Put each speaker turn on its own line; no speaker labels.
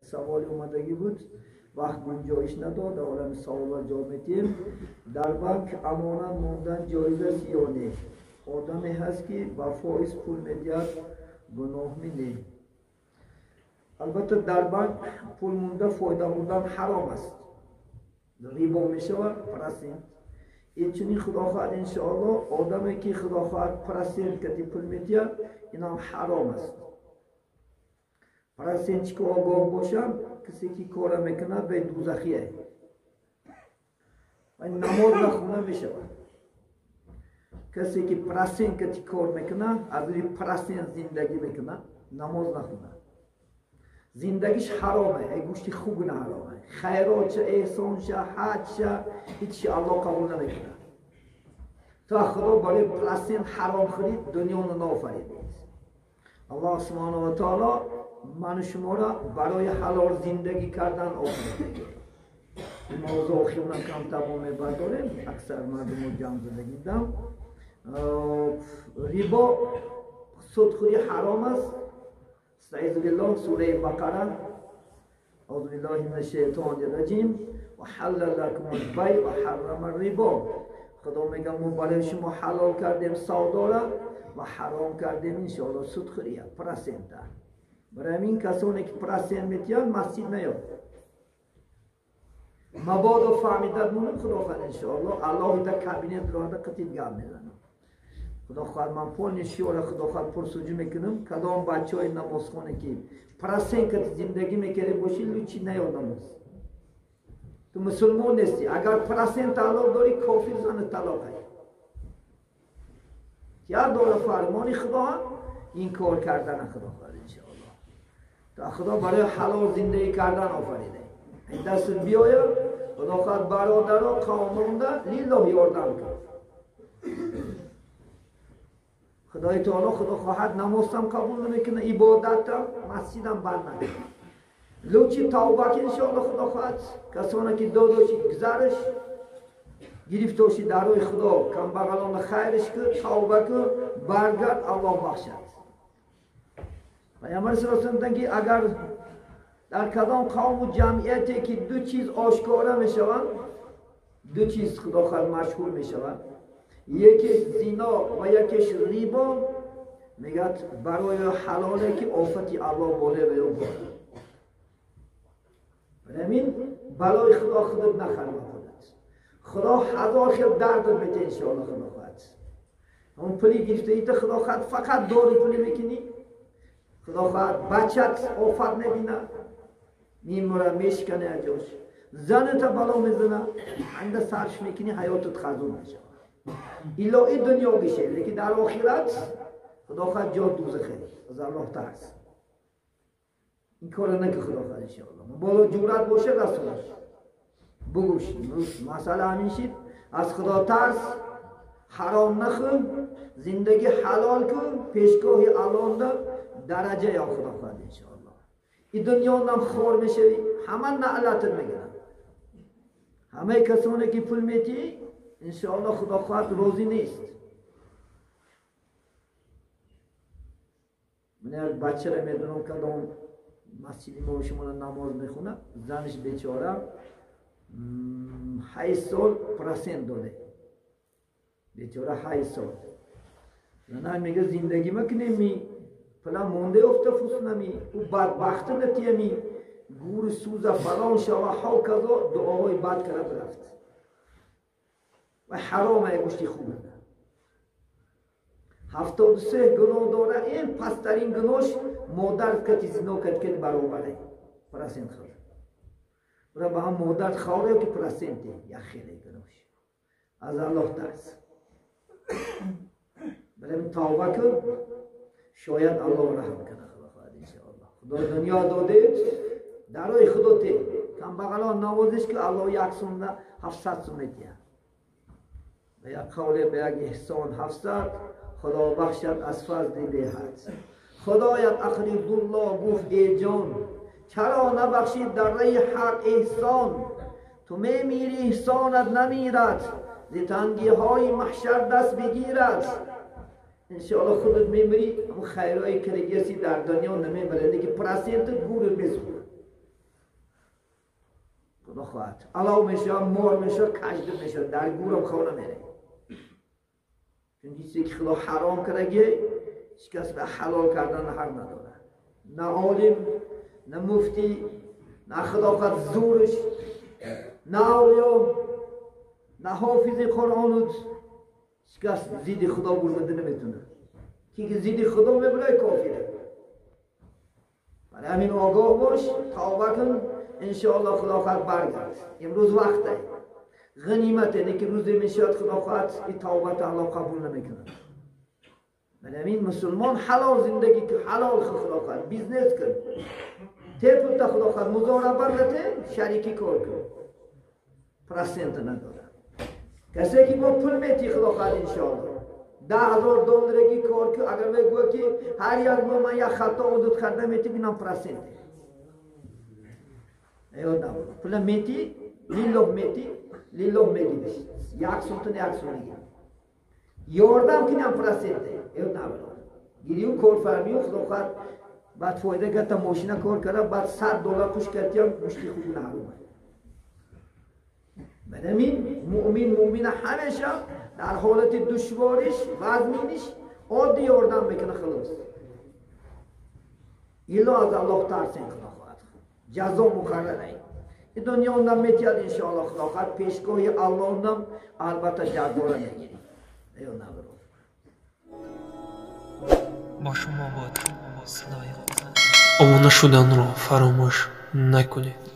سوال اومدگی بود وقت گنجایش نداد عالم سوال جا میتیم در بانک امانت موندن جایز است یا نه؟ آدمی هست که با فایز پول میدهد گناه می. البته در بانک پول مونده فایده بردن حرام است، ریبا میشود پرسنت. این چنین خدا خواهد انشاءالله آدمی که خدا خواهد پرسنت کتی پول میدهد این هم حرام است. پرسنت که آگاه باشم کسی که کار میکنه به دوزخیه و نماز نخونه میشود. کسی که پرسنت کتی کار میکنه از روی پرسنت زندگی میکنه نماز نخونه، زندگیش حرامه، گوشتی خوب نه حرامه، خیرات شه، احسان شه، حج شه، هیچی الله قبول نمیکنه. تا خدا برای پرسنت حرام خرید دنیا رو نافرید. الله سبحانه و تعالی من شما را برای حلال زندگی کردن آفریده. این موضوع خیلی کم تمام برداریم، اکثر مردم رو جمع زدگی دم. ریبا سودخوری حرام است. استعیذ بالله سوره بقره اعوذ بالله من الشیطان الرجیم و حلل لکم البیع و حرم الربا. خدا میگه ما برای شما حلال کردیم سودا را و حرام کردیم انشاءالله سودخوری پرسنت. برای این کسانی که پرسنت میتیان مسجد نیاد مبادا فهمیدد مونم خدا خواهد انشاءالله الله در کابینت راده قطیب گم میزنم. خدا خواهد من پول نشیاره خدا خواهد پرسجو میکنم کدام بچه های نمازخانه که پرسنت کتی زندگی میکره باشی لوچی نیاد نماز. تو مسلمان نیستی، اگر پرسنت طلاق داری کافر زن طلاق هایی. یا داره فرمانی خدا این کار کردن خدا خواهد انشاءالله. تا خدا برای حلال زندگی کردن آفریده. این دست بیاید خدا خواهد برادر و قومونده لیلا یاردم کرد. خدای تعالی خدا خواهد نمازم قبول نمیکنه، عبادتم مسجدم بند نمیکنه. لوچی توبه که انشاءالله خدا خواهد کسانی که داداشی گذرش گرفتاشی در روی خدا کم بغلان خیرش که توبه که برگرد الله بخشد. پیامبر صلی الله علیه و آله اگر در کدام قوم و جمعیتی که دو چیز آشکارا میشوند، دو چیز خدا خواهد مشهور میشوند، یکیش زنا و یکیش ریبا، میگد برای حلاله که آفتی الله باله بیاید. همین بلای خدا خودت نخرم خودت. خدا هزار خیل درد میده انشاءالله خدا خواهد. اون پلی گرفته ایت خدا خواهد فقط داری پلی میکنی. خدا خواهد بچت آفت نبینه میموره میشکنه اجاش. زنت بلا میزنه عند سرش میکنی حیاتت خزون میشه. الهی دنیا بشه لیکن در آخرت خدا خواهد جا دوزخه. از الله ترس. این کار نکه خدا خواهد انشاءالله. بالا جورت باشه رسولش بگوش مسئله همین شید از خدا ترس، حرام نخون، زندگی حلال کن، پیشگاهی الان درجه یا خدا خواهد انشاءالله. این دنیا نم خور میشه، همه نعلت میگن، همه کسانی که پول میتی انشاءالله خدا خواهد روزی نیست. من یک بچه را میدونم کدام مسجدی ما شما نماز میخونه، زنش بیچاره 8 سال پرسنت داده، بیچاره 8 سال. زنش میگه زندگی مکنی فلان مونده افته فوس نمی او بدبخت نتیمی گور سوزه فلان شوا ها کذا دعاهای بد کرد رفت و حرامه گوشتی خوبه. 73 گناه داره، این پسترین گناهش مادر کتی زنا کت برابره پرسنت خورد. برای با هم مادر خواره که پرسنته یا خیلی گناهش. از الله ترس. برای من توبه کن شاید الله رحم کنه خدا خواهد انشاءالله. خدا دنیا داده درای خودته کم بغلان نوازش که الله یک سنده 700 سنتیه و یک قوله به یک احسان 700 خدا بخشد از فضل به حد. خدایت اخریب الله گفت ای جان چرا نبخشید در رای حق احسان. تو میمیری احسانت نمیرد ز تنگی های محشر دست بگیرد. انشاءالله خودت میمیری اما خیرهای کرگیسی در دنیا نمیبرد که پرسنت گور میزونه خواهد علاو میشه مور میشه کجد میشه در گورم خونه میره چون چیزی که خدا حرام کرده هیچ کس به حلال کردن حق نداره نه عالم نه مفتی نه خداقت زورش نه اولیا نه حافظ قرآن هیچ کس زید خدا برمده نمیتونه که زید خدا میبره کافره برای همین آگاه باش توبه کن انشاءالله خدا خواهد برگرد امروز وقته غنیمت اینه که روزی میشد خدا خواهد این توبت الله قبول نمیکنه برای همین مسلمان حلال زندگی که حلال خدا خواهد بیزنس کن تیپت خدا خواهد مزاربه نده شریکی کار کن پرسنت نداره کسی که با پول میتی خدا خواهد انشاءالله $10,000 کار که اگر بگو که هر یک ماه من یک خطا حدود خرده میتی بینم پرسنت ایوه پول میتی لیلوه میتی لیلوه میگیش یک سنتون یک سنگی یاردم کنیم پرسنته ایوه نبرد گیریو کار فرمیو خدا خواهد بعد فایده گرتا ماشینه کار کرده بعد $100 پوش کردیم مشتی خوب نهارم بدمین مؤمن همیشه در حالت دشوارش وزمینش عادی یاردم میکنه خلاص ایلا از الله ترسین خدا خواهد جزا مقرره این دنیا اونم میتید انشاءالله خدا خواهد پیشگاهی الله اونم البته جزا را میگیریم ایو نبرو
با شما باد صدای خدا. آموزش شدن رو فراموش نکنید.